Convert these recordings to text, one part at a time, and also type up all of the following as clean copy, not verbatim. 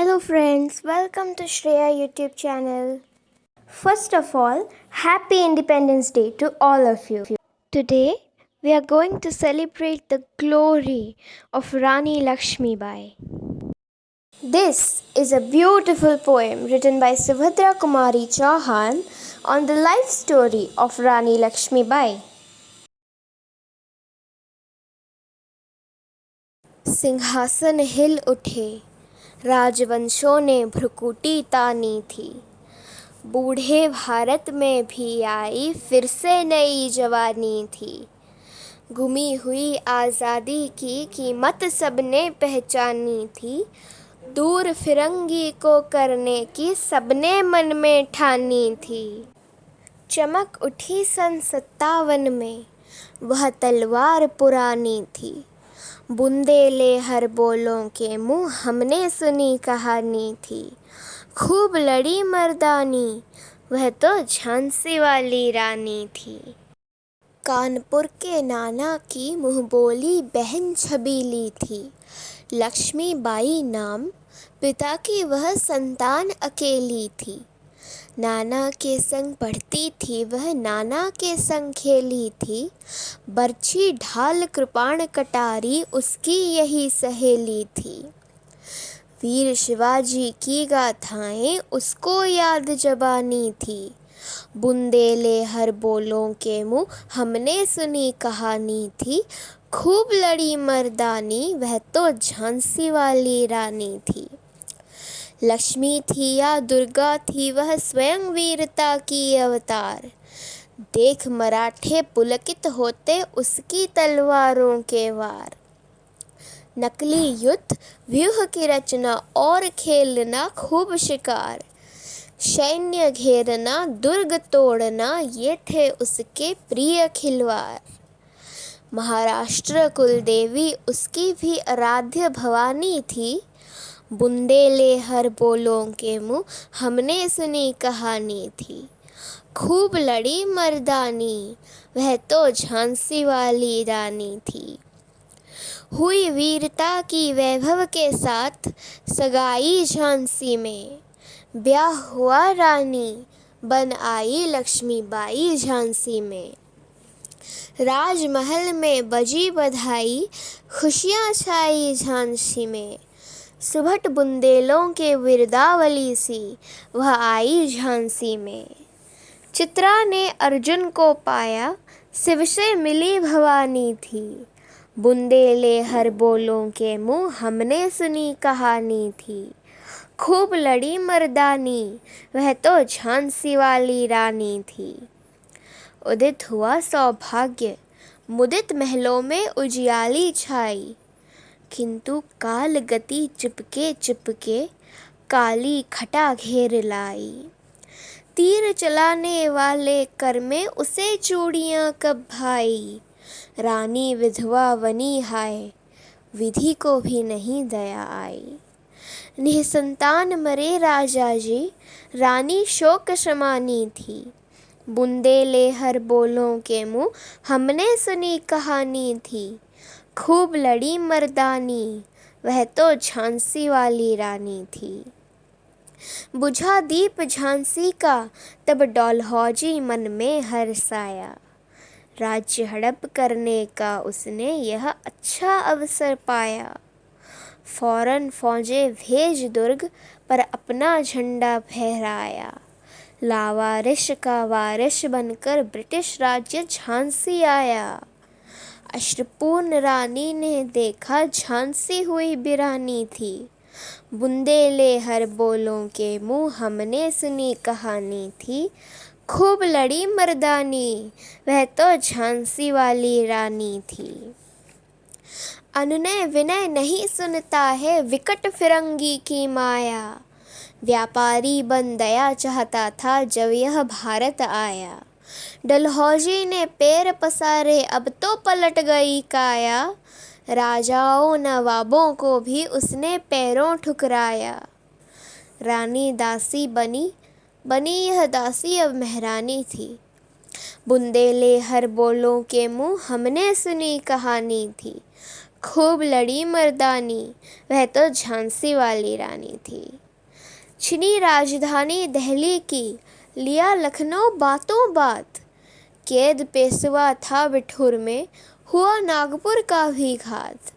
Hello friends, welcome to Shreya YouTube channel. First of all, Happy Independence Day to all of you. Today, we are going to celebrate the glory of Rani Lakshmi Bai. This is a beautiful poem written by Subhadra Kumari Chauhan on the life story of Rani Lakshmi Bai. सिंहासन हिल उठे, राजवंशों ने भ्रुकुटी तानी थी। बूढ़े भारत में भी आई फिर से नई जवानी थी। गुमी हुई आज़ादी की कीमत सबने पहचानी थी। दूर फिरंगी को करने की सबने मन में ठानी थी। चमक उठी सन 57 में, वह तलवार पुरानी थी। बुंदेले हर बोलों के मुँह हमने सुनी कहानी थी। खूब लड़ी मर्दानी, वह तो झांसी वाली रानी थी। कानपुर के नाना की मुँहबोली बहन छबीली थी। लक्ष्मी बाई नाम, पिता की वह संतान अकेली थी। नाना के संग पढ़ती थी वह, नाना के संग खेली थी। बरछी ढाल कृपाण कटारी उसकी यही सहेली थी। वीर शिवाजी की गाथाएं उसको याद जबानी थी। बुंदेले हर बोलों के मुँह हमने सुनी कहानी थी। खूब लड़ी मर्दानी, वह तो झांसी वाली रानी थी। लक्ष्मी थी या दुर्गा थी वह स्वयं वीरता की अवतार। देख मराठे पुलकित होते उसकी तलवारों के वार। नकली युद्ध, व्यूह की रचना और खेलना खूब शिकार। सैन्य घेरना, दुर्ग तोड़ना, ये थे उसके प्रिय खिलवाड़। महाराष्ट्र कुलदेवी उसकी भी आराध्य भवानी थी। बुंदेले हर बोलों के मुँह हमने सुनी कहानी थी। खूब लड़ी मर्दानी, वह तो झांसी वाली रानी थी। हुई वीरता की वैभव के साथ सगाई झांसी में। ब्याह हुआ रानी, बन आई लक्ष्मी बाई झांसी में। राजमहल में बजी बधाई, खुशियाँ छाई झांसी में। सुभट बुंदेलों के विरदावली सी, वह आई झांसी में। चित्रा ने अर्जुन को पाया, शिव से मिली भवानी थी। बुंदेले हर बोलों के मुँह हमने सुनी कहानी थी। खूब लड़ी मर्दानी, वह तो झांसी वाली रानी थी। उदित हुआ सौभाग्य, मुदित महलों में उजियाली छाई। किंतु काल गति चिपके चिपके, काली खटा घेर लाई। तीर चलाने वाले कर में उसे चूड़ियाँ कब भाई। रानी विधवा बनी हाय, विधि को भी नहीं दया आई। निसंतान मरे राजा जी, रानी शोक समानी थी। बुंदेले हर बोलों के मुँह हमने सुनी कहानी थी। खूब लड़ी मर्दानी, वह तो झांसी वाली रानी थी। बुझा दीप झांसी का, तब डलहौजी मन में हर्षाया। राज्य हड़प करने का उसने यह अच्छा अवसर पाया। फौरन फौजें भेज दुर्ग पर अपना झंडा फहराया। लावारिश का वारिश बनकर ब्रिटिश राज्य झांसी आया। अश्रुपूर्ण रानी ने देखा झांसी हुई बिरानी थी। बुंदेले हर बोलों के मुँह हमने सुनी कहानी थी। खूब लड़ी मर्दानी, वह तो झांसी वाली रानी थी। अनुनय विनय नहीं सुनता है, विकट फिरंगी की माया। व्यापारी बन दया चाहता था जब यह भारत आया। डलहौजी ने पैर पसारे, अब तो पलट गई काया। राजाओं नवाबों को भी उसने पैरों ठुकराया। रानी दासी बनी, बनी यह दासी अब महारानी थी। बुंदेले हर बोलों के मुँह हमने सुनी कहानी थी। खूब लड़ी मर्दानी, वह तो झांसी वाली रानी थी। छिनी राजधानी दिल्ली की, लिया लखनऊ बातों बात। कैद पेशवा था बिठूर में, हुआ नागपुर का भी घात।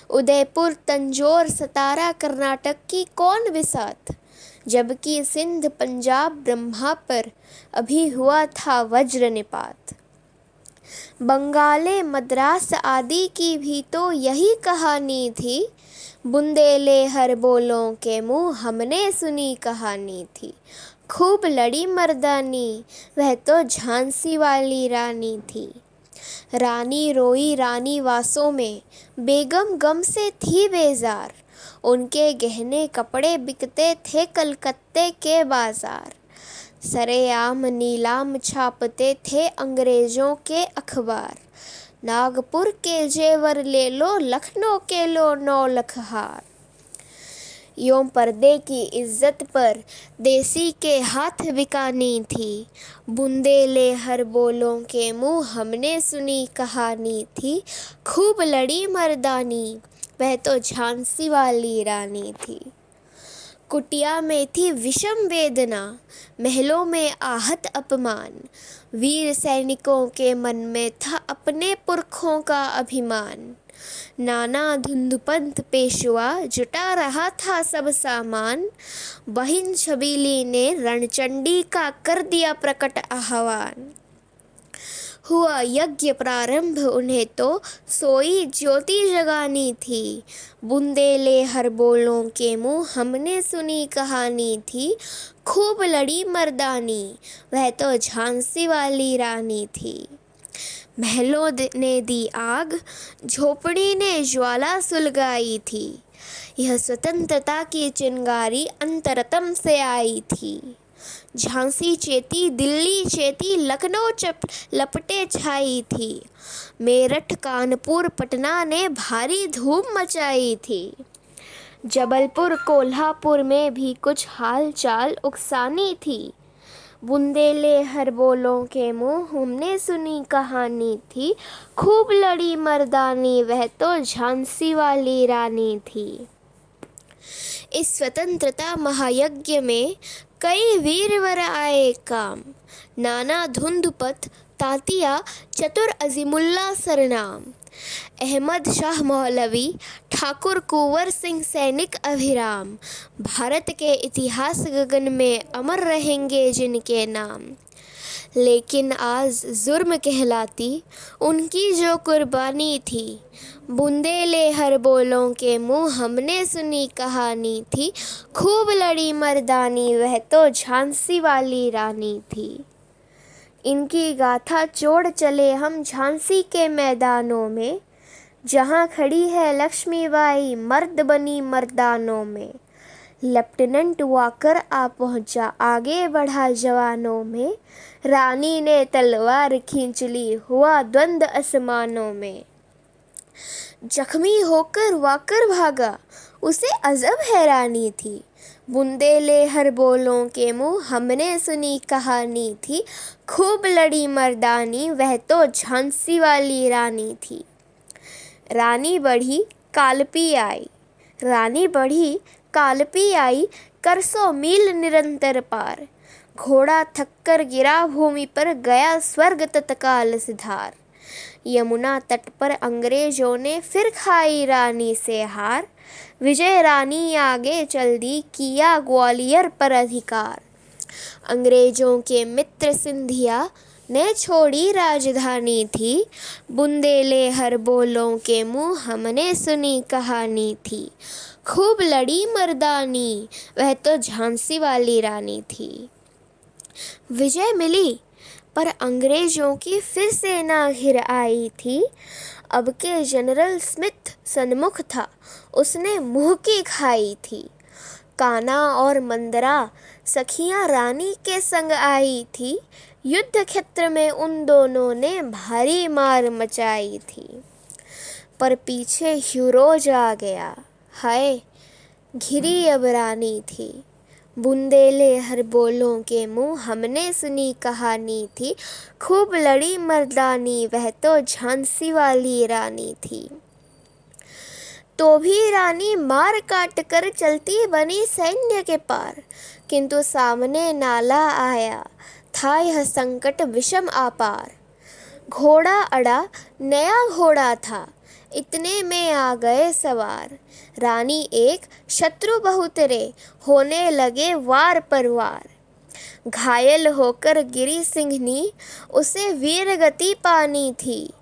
उदयपुर तंजौर सतारा कर्नाटक की कौन बिसात, जबकि सिंध पंजाब ब्रह्मा पर अभी हुआ था वज्र निपात। बंगाले मद्रास आदि की भी तो यही कहानी थी, बुंदेले हर बोलों के मुँह हमने सुनी कहानी थी। खूब लड़ी मर्दानी, वह तो झांसी वाली रानी थी। रानी रोई रानी वासों में, बेगम गम से थी बेजार। उनके गहने कपड़े बिकते थे कलकत्ते के बाजार। सरेआम नीलाम छापते थे अंग्रेजों के अखबार। नागपुर के जेवर ले लो, लखनऊ के लो 9 लाख हार। यों पर्दे की इज्जत पर देसी के हाथ बिकानी थी, बुंदेले हर बोलों के मुँह हमने सुनी कहानी थी। खूब लड़ी मर्दानी, वह तो झांसी वाली रानी थी। कुटिया में थी विषम वेदना, महलों में आहत अपमान। वीर सैनिकों के मन में था अपने पुरखों का अभिमान। नाना धुंधुपंत पेशवा जुटा रहा था सब सामान। बहिन छबीली ने रणचंडी का कर दिया प्रकट आह्वान। हुआ यज्ञ प्रारंभ उन्हें तो सोई ज्योति जगानी थी। बुंदेले हर बोलों के मुँह हमने सुनी कहानी थी। खूब लड़ी मर्दानी, वह तो झांसी वाली रानी थी। महलों ने दी आग, झोपड़ी ने ज्वाला सुलगाई थी। यह स्वतंत्रता की चिंगारी अंतरतम से आई थी। झांसी चेती, दिल्ली चेती, लखनऊ लपटे छाई थी। मेरठ कानपुर पटना ने भारी धूम मचाई थी। जबलपुर कोल्हापुर में भी कुछ हाल चाल उकसानी थी। बुंदेले हर बोलों के मुँह हमने सुनी कहानी थी। खूब लड़ी मर्दानी, वह तो झांसी वाली रानी थी। इस स्वतंत्रता महायज्ञ में कई वीरवर आए काम। नाना धुंधुपत, तातिया, चतुर अजीमुल्ला सरनाम। अहमद शाह मौलवी, ठाकुर कुंवर सिंह सैनिक अभिराम। भारत के इतिहास गगन में अमर रहेंगे जिनके नाम। लेकिन आज जुर्म कहलाती उनकी जो कुर्बानी थी। बुंदेले हर बोलों के मुँह हमने सुनी कहानी थी। खूब लड़ी मर्दानी, वह तो झांसी वाली रानी थी। इनकी गाथा जोड़ चले हम झांसी के मैदानों में, जहाँ खड़ी है लक्ष्मीबाई मर्द बनी मर्दानों में। लेफ्टिनेंट वाकर आ पहुँचा, आगे बढ़ा जवानों में। रानी ने तलवार खींच ली, हुआ द्वंद आसमानों में। जख्मी होकर वाकर भागा, उसे अजब हैरानी थी। बुंदेले हर बोलों के मुँह हमने सुनी कहानी थी। खूब लड़ी मर्दानी, वह तो झांसी वाली रानी थी। रानी बढ़ी कालपी आई, रानी बढ़ी कालपी आई, कर 100 मील निरंतर पार। घोड़ा थककर गिरा भूमि पर, गया स्वर्ग तत्काल सिधार। यमुना तट पर अंग्रेजों ने फिर खाई रानी से हार। विजय रानी आगे चल दी, किया ग्वालियर पर अधिकार। अंग्रेजों के मित्र सिंधिया ने छोड़ी राजधानी थी। बुंदेले हर बोलों के मुँह हमने सुनी कहानी थी। खूब लड़ी मर्दानी, वह तो झांसी वाली रानी थी। विजय मिली, पर अंग्रेजों की फिर सेना घिर आई थी। अब के जनरल स्मिथ सन्मुख था, उसने मुँह की खाई थी। काना और मंदरा सखियाँ रानी के संग आई थी। युद्ध क्षेत्र में उन दोनों ने भारी मार मचाई थी। पर पीछे ह्यूरोज आ गया, हाय घिरी अब रानी थी। बुंदेले हर बोलों के मुँह हमने सुनी कहानी थी। खूब लड़ी मर्दानी, वह तो झांसी वाली रानी थी। तो भी रानी मार काट कर चलती बनी सैन्य के पार, किंतु सामने नाला आया था यह संकट विषम अपार। घोड़ा अड़ा, नया घोड़ा था, इतने में आ गए सवार। रानी एक, शत्रु बहुत रे, होने लगे वार पर वार। घायल होकर गिरी सिंहनी, उसे वीर गति पानी थी।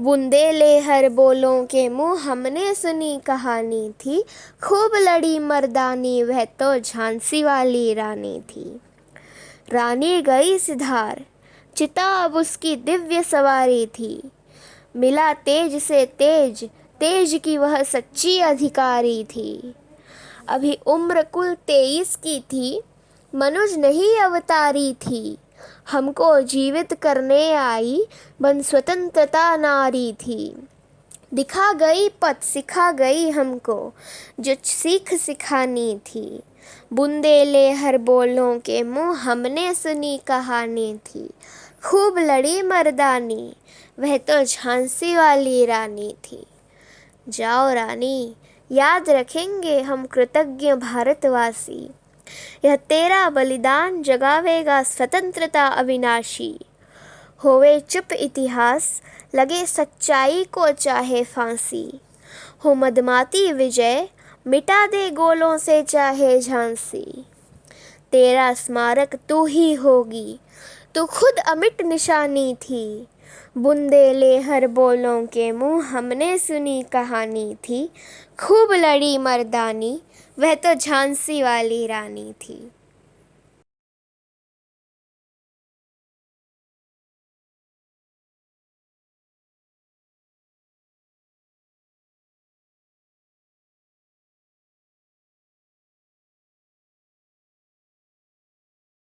बुंदेले हर बोलों के मुँह, हमने सुनी कहानी थी। खूब लड़ी मर्दानी, वह तो झांसी वाली रानी थी। रानी गई सिधार, चिता अब उसकी दिव्य सवारी थी। मिला तेज से तेज, तेज की वह सच्ची अधिकारी थी। अभी उम्र कुल 23 की थी, मनुज नहीं अवतारी थी। हमको जीवित करने आई, बन स्वतंत्रता नारी थी। दिखा गई पथ, सिखा गई हमको, जो सीख सिखानी थी। बुंदेले हर बोलों के मुँह, हमने सुनी कहानी थी। खूब लड़ी मर्दानी, वह तो झांसी वाली रानी थी। जाओ रानी, याद रखेंगे हम कृतज्ञ भारतवासी। यह तेरा बलिदान जगावेगा स्वतंत्रता अविनाशी। होवे चुप इतिहास, लगे सच्चाई को चाहे फांसी। हो मदमाती विजय, मिटा दे गोलों से चाहे झांसी। तेरा स्मारक तू ही होगी, तू खुद अमिट निशानी थी। बुंदेले हर बोलों के मुँह, हमने सुनी कहानी थी। खूब लड़ी मर्दानी, वह तो झांसी वाली रानी थी।